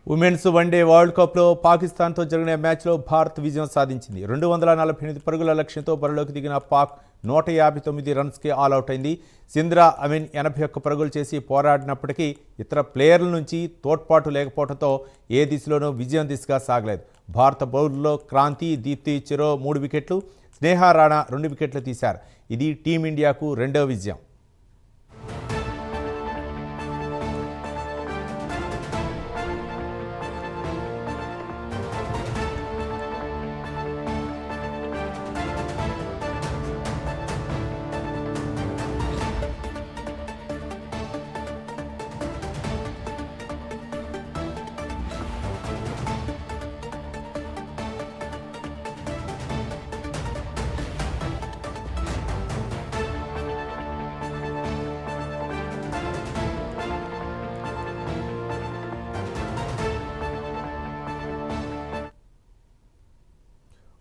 Women's one day world కప్లో పాకిస్తాన్తో జరిగిన మ్యాచ్లో భారత్ విజయం సాధించింది. 248 పరుగుల లక్ష్యంతో బరిలోకి దిగిన పాక్ 159 రన్స్కి ఆల్అవుట్ అయింది. సింద్రా అమీన్ 81 పరుగులు చేసి పోరాడినప్పటికీ ఇతర ప్లేయర్ల నుంచి తోడ్పాటు లేకపోవడంతో ఏ దిశలోనూ విజయం దిశగా సాగలేదు. భారత బౌలర్లో క్రాంతి, దీప్తి చెరో 3 వికెట్లు, స్నేహ రాణా 2 వికెట్లు తీశారు. ఇది టీమిండియాకు రెండో విజయం.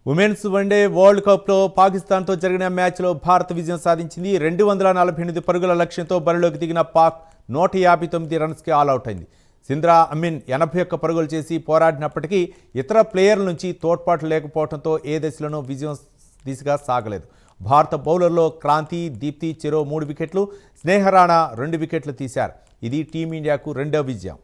ఉమెన్స్ వన్డే వరల్డ్ కప్లో పాకిస్తాన్తో జరిగిన మ్యాచ్లో భారత్ విజయం సాధించింది. 248 పరుగుల లక్ష్యంతో బరిలోకి దిగిన పాక్ 159 రన్స్కి ఆల్అవుట్ అయింది. సింద్రా అమీన్ 81 పరుగులు చేసి పోరాడినప్పటికీ ఇతర ప్లేయర్ల నుంచి తోడ్పాటు లేకపోవడంతో ఏ దశలోనూ విజయం దిశగా సాగలేదు. భారత బౌలర్లో క్రాంతి, దీప్తి చెరో 3 వికెట్లు, స్నేహ రాణా 2 వికెట్లు తీశారు. ఇది టీమిండియాకు రెండో విజయం.